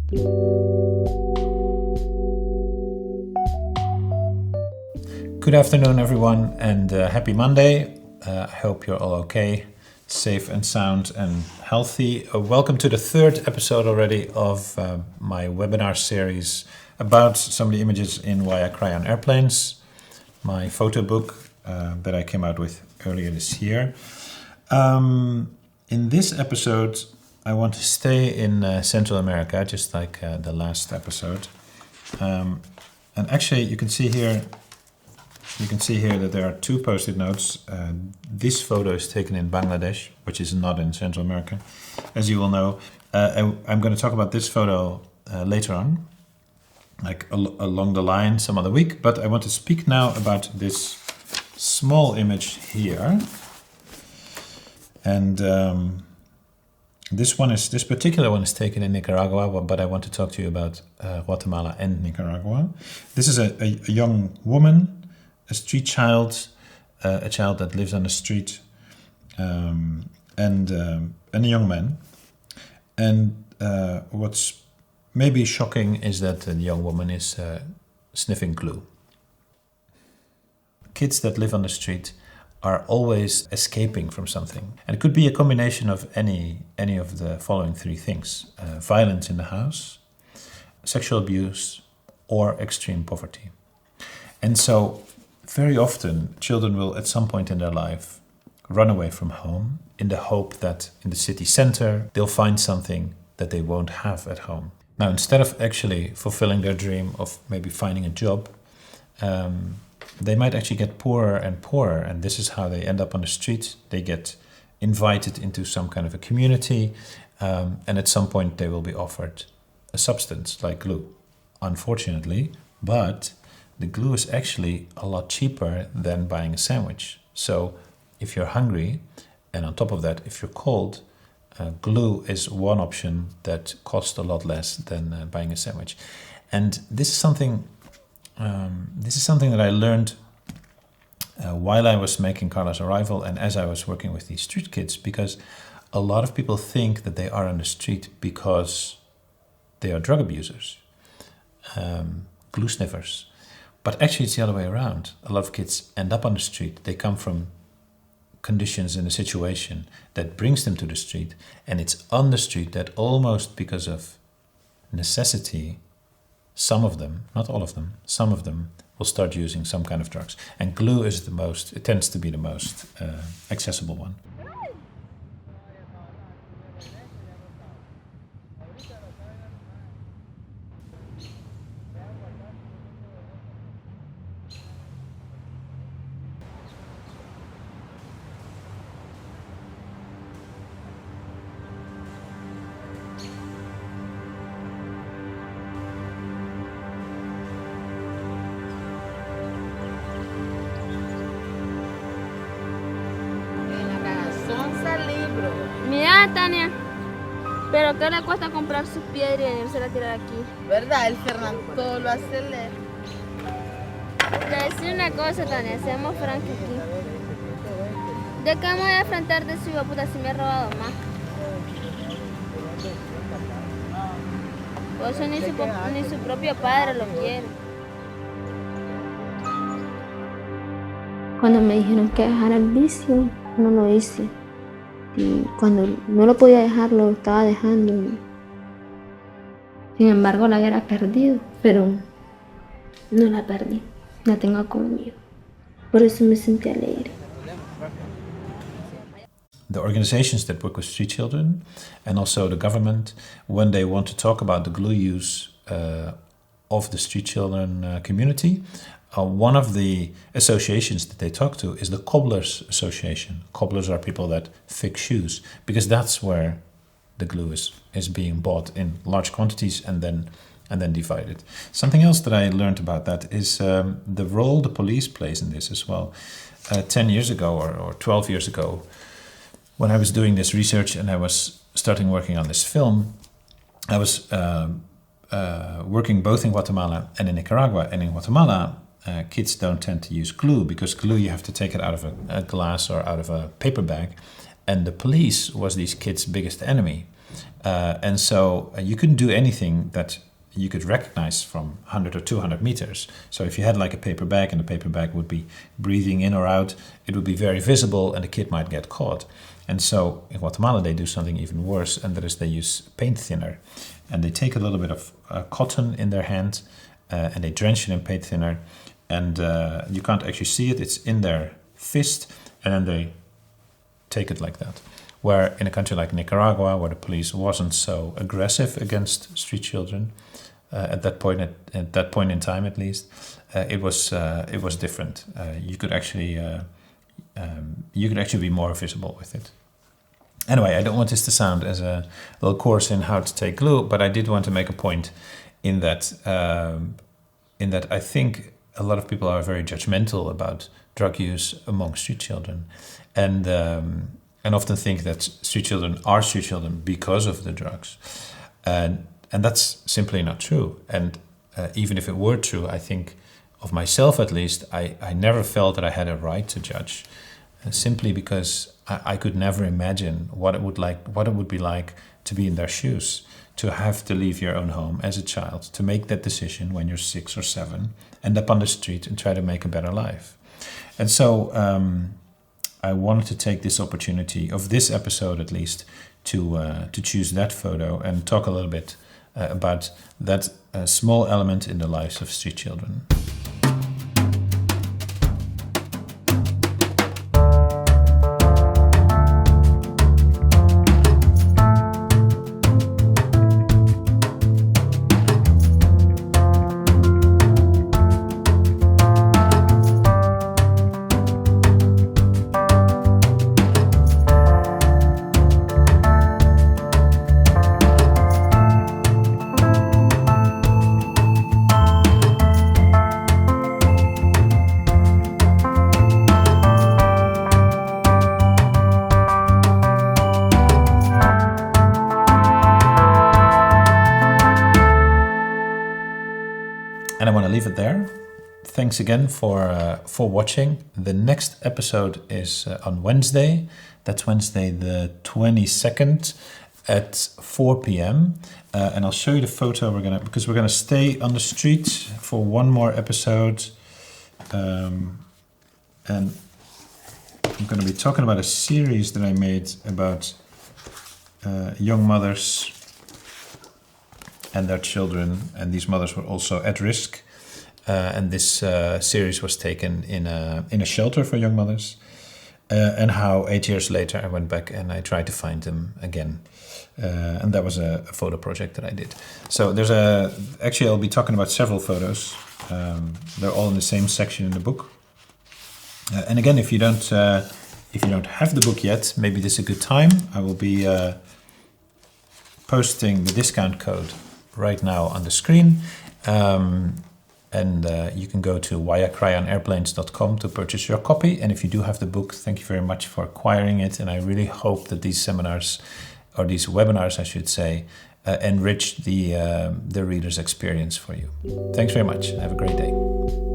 Good afternoon, everyone, and happy Monday. I hope you're all okay, safe and sound and healthy. Welcome to the third episode already of my webinar series about some of the images in Why I Cry on Airplanes, my photo book that I came out with earlier this year. In this episode, I want to stay in Central America, just like the last episode. And actually, you can see here that there are two post-it notes. This photo is taken in Bangladesh, which is not in Central America, as you will know. I'm going to talk about this photo later on, like along the line some other week. But I want to speak now about this small image here. And this particular one is taken in Nicaragua, but I want to talk to you about Guatemala and Nicaragua. This is a young woman, a street child, a child that lives on the street, and a young man. And what's maybe shocking is that the young woman is sniffing glue. Kids that live on the street are always escaping from something. And it could be a combination of any of the following three things: violence in the house, sexual abuse, or extreme poverty. And so very often children will at some point in their life run away from home in the hope that in the city center they'll find something that they won't have at home. Now, instead of actually fulfilling their dream of maybe finding a job, they might actually get poorer and poorer, and this is how they end up on the street. They get invited into some kind of a community, and at some point they will be offered a substance like glue, unfortunately, but the glue is actually a lot cheaper than buying a sandwich. So if you're hungry, and on top of that, if you're cold, glue is one option that costs a lot less than buying a sandwich. And this is something that I learned while I was making Karla's Arrival and as I was working with these street kids, because a lot of people think that they are on the street because they are drug abusers, glue sniffers. But actually it's the other way around. A lot of kids end up on the street. They come from conditions in a situation that brings them to the street, and it's on the street that almost because of necessity, some of them, not all of them, some of them will start using some kind of drugs. And glue is it tends to be the most accessible one. Mira, Tania, pero ¿qué le cuesta comprar sus piedras y venirse a tirar aquí? ¿Verdad? El Fernando todo lo hace leer. Te decir una cosa, Tania, seamos francos aquí. ¿De qué me voy a enfrentar de su hijo puta si me ha robado más? Por eso ni su propio padre lo quiere. Cuando me dijeron que dejara el vicio, no lo hice. Y cuando no lo podía dejar, lo estaba dejando. Sin embargo, la hubiera perdido, pero no la perdí. La tengo conmigo. Por eso me sentí alegre. The organizations that work with street children and also the government, when they want to talk about the glue use of the street children community, one of the associations that they talk to is the Cobblers Association. Cobblers are people that fix shoes, because that's where the glue is being bought in large quantities and then divided. Something else that I learned about that is the role the police plays in this as well. 10 years ago or 12 years ago, when I was doing this research and I was starting working on this film, I was working both in Guatemala and in Nicaragua. And in Guatemala, kids don't tend to use glue, because glue you have to take it out of a glass or out of a paper bag. And the police was these kids' biggest enemy. And so you couldn't do anything that you could recognize from 100 or 200 meters. So if you had like a paper bag and the paper bag would be breathing in or out, it would be very visible and the kid might get caught. And so in Guatemala, they do something even worse, and that is they use paint thinner. And they take a little bit of cotton in their hand and they drench it in paint thinner. And you can't actually see it. It's in their fist. And then they take it like that. Where in a country like Nicaragua, where the police wasn't so aggressive against street children, at that point in time at least, it was different. You could actually be more visible with it. Anyway, I don't want this to sound as a little course in how to take glue, but I did want to make a point in that I think a lot of people are very judgmental about drug use among street children, and often think that street children are street children because of the drugs, and that's simply not true. And even if it were true, I think of myself at least, I never felt that I had a right to judge, simply because I could never imagine what it would be like to be in their shoes, to have to leave your own home as a child, to make that decision when you're 6 or 7, end up on the street and try to make a better life. And so I wanted to take this opportunity of this episode at least to choose that photo and talk a little bit about that small element in the lives of street children. And I want to leave it there. Thanks again for watching. The next episode is on Wednesday. That's Wednesday the 22nd at 4 p.m. And I'll show you the photo because we're gonna stay on the street for one more episode. And I'm gonna be talking about a series that I made about young mothers and their children, and these mothers were also at risk. And this series was taken in a shelter for young mothers, and how 8 years later I went back and I tried to find them again. And that was a photo project that I did. So actually I'll be talking about several photos. They're all in the same section in the book. And again, if you don't have the book yet, maybe this is a good time. I will be posting the discount code right now on the screen. And you can go to whyicryonairplanes.com to purchase your copy. And if you do have the book, thank you very much for acquiring it. And I really hope that these seminars, or these webinars, I should say, enrich the reader's experience for you. Thanks very much. Have a great day.